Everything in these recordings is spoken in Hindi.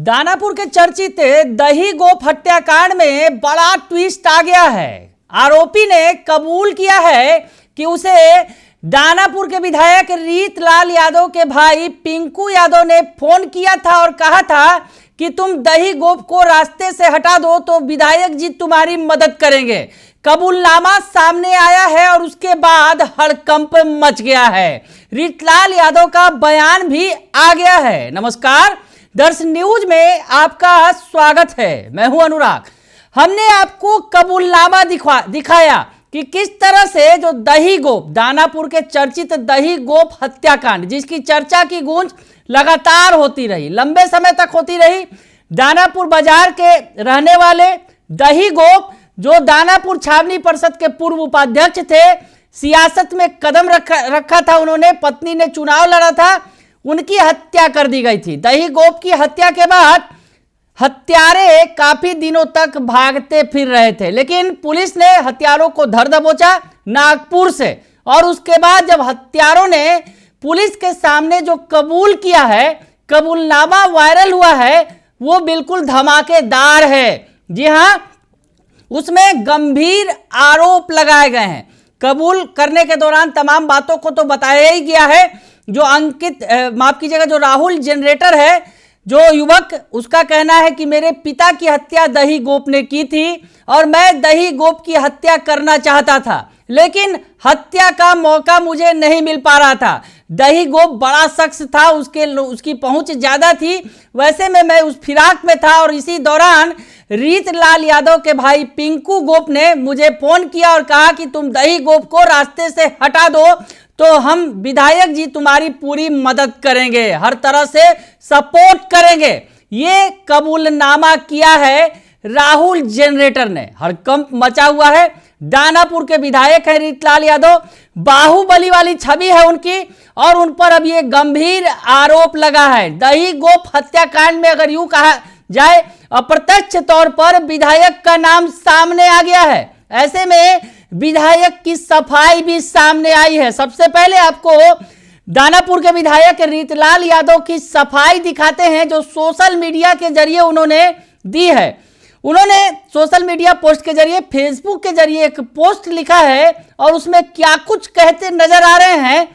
दानापुर के चर्चित दही गोप हत्याकांड में बड़ा ट्विस्ट आ गया है। आरोपी ने कबूल किया है कि उसे दानापुर के विधायक रीतलाल यादव के भाई पिंकू यादव ने फोन किया था और कहा था कि तुम दही गोप को रास्ते से हटा दो तो विधायक जी तुम्हारी मदद करेंगे। कबूलनामा सामने आया है और उसके बाद हड़कंप मच गया है। रीतलाल यादव का बयान भी आ गया है। नमस्कार, दर्श न्यूज में आपका स्वागत है। मैं हूं अनुराग। हमने आपको कबूलनामा दिखाया कि किस तरह से जो दही गोप, दानापुर के चर्चित दही गोप हत्याकांड, जिसकी चर्चा की गूंज लगातार होती रही, लंबे समय तक होती रही। दानापुर बाजार के रहने वाले दही गोप, जो दानापुर छावनी परिषद के पूर्व उपाध्यक्ष थे, सियासत में कदम रखा था उन्होंने, पत्नी ने चुनाव लड़ा था, उनकी हत्या कर दी गई थी। दही गोप की हत्या के बाद हत्यारे काफी दिनों तक भागते फिर रहे थे, लेकिन पुलिस ने हत्यारों को धर दबोचा नागपुर से। और उसके बाद जब हत्यारों ने पुलिस के सामने जो कबूल किया है, कबूलनामा वायरल हुआ है, वो बिल्कुल धमाकेदार है। जी हां, उसमें गंभीर आरोप लगाए गए हैं। कबूल करने के दौरान तमाम बातों को तो बताया ही गया है। जो अंकित, माफ कीजिएगा, जो राहुल जनरेटर है, जो युवक, उसका कहना है कि मेरे पिता की हत्या दही गोप ने की थी और मैं दही गोप की हत्या करना चाहता था, लेकिन हत्या का मौका मुझे नहीं मिल पा रहा था। दही गोप बड़ा शख्स था, उसकी पहुंच ज्यादा थी। वैसे में मैं उस फिराक में था और इसी दौरान रीतलाल यादव के भाई पिंकू गोप ने मुझे फोन किया और कहा कि तुम दही गोप को रास्ते से हटा दो तो हम विधायक जी तुम्हारी पूरी मदद करेंगे, हर तरह से सपोर्ट करेंगे। ये कबूलनामा किया है राहुल जनरेटर ने। हड़कंप मचा हुआ है। दानापुर के विधायक है रीतलाल यादव, बाहुबली वाली छवि है उनकी, और उन पर अब ये गंभीर आरोप लगा है। दही गोप हत्याकांड में अगर यूं कहा जाए, अप्रत्यक्ष तौर पर विधायक का नाम सामने आ गया है। ऐसे में विधायक की सफाई भी सामने आई है। सबसे पहले आपको दानापुर के विधायक रीतलाल यादव की सफाई दिखाते हैं, जो सोशल मीडिया के जरिए उन्होंने दी है। उन्होंने सोशल मीडिया पोस्ट के जरिए, फेसबुक के जरिए एक पोस्ट लिखा है और उसमें क्या कुछ कहते नजर आ रहे हैं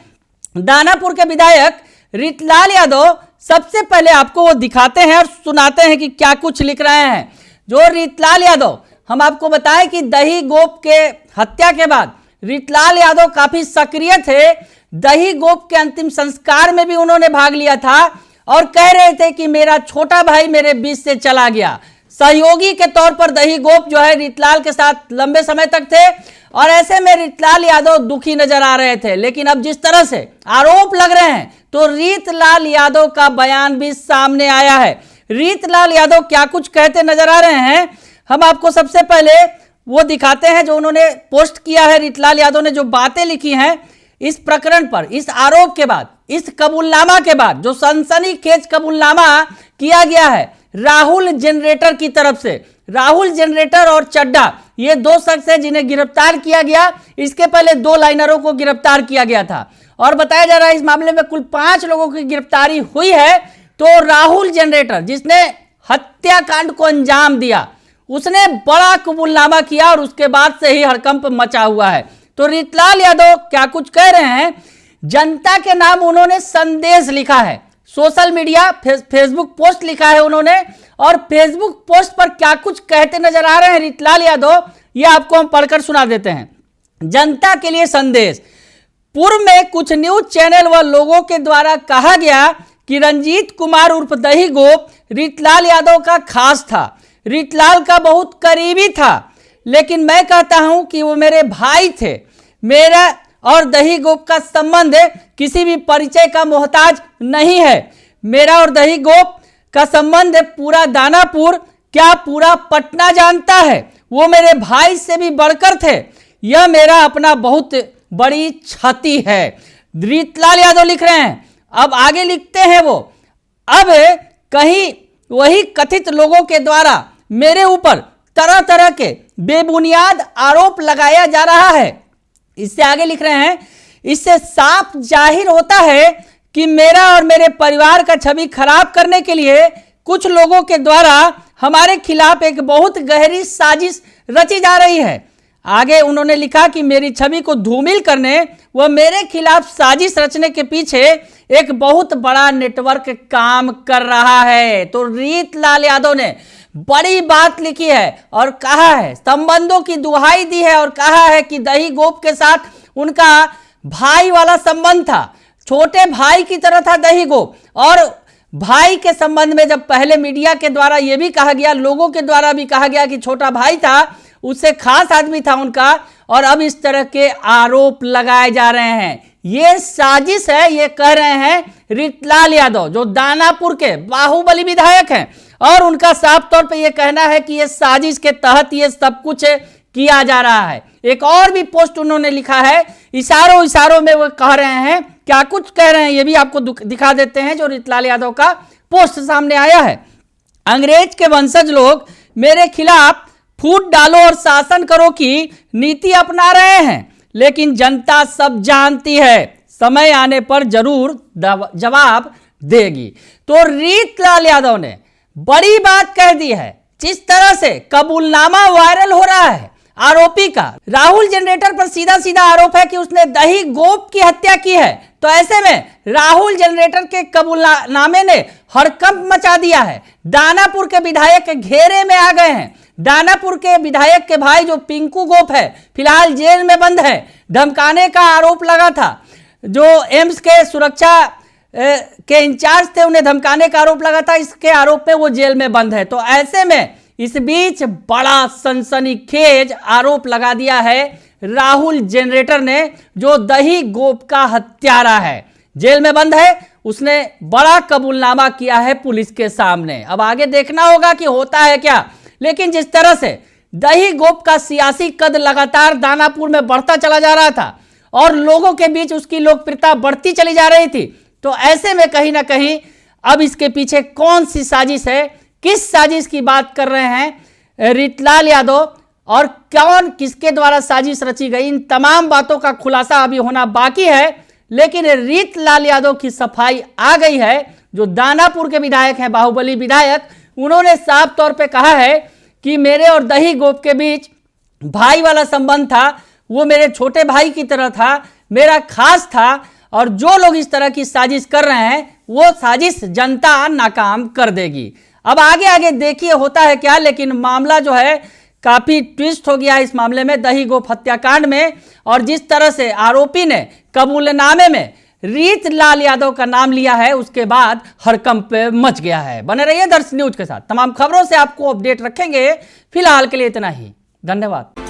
दानापुर के विधायक रीतलाल यादव। सबसे पहले आपको वो दिखाते हैं और सुनाते हैं कि क्या कुछ लिख रहे हैं। जो रीतलाल यादव, हम आपको बताएं कि दही गोप के हत्या के बाद रीतलाल यादव काफी सक्रिय थे। दही गोप के अंतिम संस्कार में भी उन्होंने भाग लिया था और कह रहे थे कि मेरा छोटा भाई मेरे बीच से चला गया। सहयोगी के तौर पर दही गोप जो है रीतलाल के साथ लंबे समय तक थे और ऐसे में रीतलाल यादव दुखी नजर आ रहे थे। लेकिन अब जिस तरह से आरोप लग रहे हैं, तो रीतलाल यादव का बयान भी सामने आया है। रीतलाल यादव क्या कुछ कहते नजर आ रहे हैं, हम आपको सबसे पहले वो दिखाते हैं जो उन्होंने पोस्ट किया है। रीतलाल यादव ने जो बातें लिखी हैं इस प्रकरण पर, इस आरोप के बाद, इस कबूलनामा के बाद, जो सनसनीखेज कबूलनामा किया गया है राहुल जनरेटर की तरफ से। राहुल जनरेटर और चड्डा, ये दो शख्स हैं जिन्हें गिरफ्तार किया गया। इसके पहले 2 लाइनरों को गिरफ्तार किया गया था और बताया जा रहा है इस मामले में कुल 5 लोगों की गिरफ्तारी हुई है। तो राहुल जनरेटर, जिसने हत्याकांड को अंजाम दिया, उसने बड़ा कबूलनामा किया और उसके बाद से ही हड़कंप मचा हुआ है। तो रीतलाल यादव क्या कुछ कह रहे हैं, जनता के नाम उन्होंने संदेश लिखा है, सोशल मीडिया फेसबुक पोस्ट लिखा है उन्होंने, और फेसबुक पोस्ट पर क्या कुछ कहते नजर आ रहे हैं रीतलाल यादव, ये आपको हम पढ़कर सुना देते हैं। जनता के लिए संदेश। पूर्व में कुछ न्यूज चैनल व लोगों के द्वारा कहा गया कि रंजीत कुमार उर्फ दही गोप रीतलाल यादव का खास था, रीतलाल का बहुत करीबी था, लेकिन मैं कहता हूं कि वो मेरे भाई थे। मेरा और दही गोप का संबंध किसी भी परिचय का मोहताज नहीं है। मेरा और दही गोप का संबंध पूरा दानापुर, क्या पूरा पटना जानता है। वो मेरे भाई से भी बढ़कर थे। यह मेरा अपना बहुत बड़ी क्षति है। रीतलाल यादव लिख रहे हैं। अब आगे लिखते हैं वो, अब कहीं वही कथित लोगों के द्वारा मेरे ऊपर तरह तरह के बेबुनियाद आरोप लगाया जा रहा है। इससे आगे लिख रहे हैं, इससे साफ जाहिर होता है कि मेरा और मेरे परिवार का छवि खराब करने के लिए कुछ लोगों के द्वारा हमारे खिलाफ एक बहुत गहरी साजिश रची जा रही है। आगे उन्होंने लिखा कि मेरी छवि को धूमिल करने व मेरे खिलाफ साजिश रचने के पीछे एक बहुत बड़ा नेटवर्क काम कर रहा है। तो रीतलाल यादव ने बड़ी बात लिखी है और कहा है, संबंधों की दुहाई दी है और कहा है कि दही गोप के साथ उनका भाई वाला संबंध था, छोटे भाई की तरह था दही गोप। और भाई के संबंध में जब पहले मीडिया के द्वारा यह भी कहा गया, लोगों के द्वारा भी कहा गया कि छोटा भाई था, उससे खास आदमी था उनका, और अब इस तरह के आरोप लगाए जा रहे हैं। ये साजिश है, ये कह रहे हैं रीतलाल यादव जो दानापुर के बाहुबली विधायक हैं, और उनका साफ तौर पे ये कहना है कि ये साजिश के तहत ये सब कुछ किया जा रहा है। एक और भी पोस्ट उन्होंने लिखा है, इशारों इशारों में वो कह रहे हैं, क्या कुछ कह रहे हैं ये भी आपको दिखा देते हैं, जो रीतलाल यादव का पोस्ट सामने आया है। अंग्रेज के वंशज लोग मेरे खिलाफ फूट डालो और शासन करो की नीति अपना रहे हैं, लेकिन जनता सब जानती है, समय आने पर जरूर जवाब देगी। तो रीतलाल यादव ने बड़ी बात कह दी है। जिस तरह से कबूलनामा वायरल हो रहा है आरोपी का, राहुल जनरेटर पर सीधा सीधा आरोप है कि उसने दही गोप की हत्या की है। तो ऐसे में राहुल जनरेटर के कबूलनामे ने हड़कंप मचा दिया है। दानापुर के विधायक घेरे में आ गए हैं। दानापुर के विधायक के भाई जो पिंकू गोप है, फिलहाल जेल में बंद है। धमकाने का आरोप लगा था, जो एम्स के सुरक्षा के इंचार्ज थे, उन्हें धमकाने का आरोप लगा था। इसके आरोप में वो जेल में बंद है। तो ऐसे में इस बीच बड़ा सनसनीखेज आरोप लगा दिया है राहुल जनरेटर ने, जो दही गोप का हत्यारा है, जेल में बंद है। उसने बड़ा कबूलनामा किया है पुलिस के सामने। अब आगे देखना होगा कि होता है क्या। लेकिन जिस तरह से दही गोप का सियासी कद लगातार दानापुर में बढ़ता चला जा रहा था और लोगों के बीच उसकी लोकप्रियता बढ़ती चली जा रही थी, तो ऐसे में कहीं ना कहीं अब इसके पीछे कौन सी साजिश है, किस साजिश की बात कर रहे हैं रीतलाल यादव, और कौन किसके द्वारा साजिश रची गई, इन तमाम बातों का खुलासा अभी होना बाकी है। लेकिन रीतलाल यादव की सफाई आ गई है, जो दानापुर के विधायक हैं, बाहुबली विधायक। उन्होंने साफ तौर पे कहा है कि मेरे और दही गोप के बीच भाई वाला संबंध था, वो मेरे छोटे भाई की तरह था, मेरा खास था, और जो लोग इस तरह की साजिश कर रहे हैं वो साजिश जनता नाकाम कर देगी। अब आगे आगे देखिए होता है क्या। लेकिन मामला जो है काफी ट्विस्ट हो गया है इस मामले में, दही गोप हत्याकांड में। और जिस तरह से आरोपी ने कबूलनामे में रीतलाल यादव का नाम लिया है, उसके बाद हड़कंप मच गया है। बने रहिए दर्श न्यूज के साथ, तमाम खबरों से आपको अपडेट रखेंगे। फिलहाल के लिए इतना ही, धन्यवाद।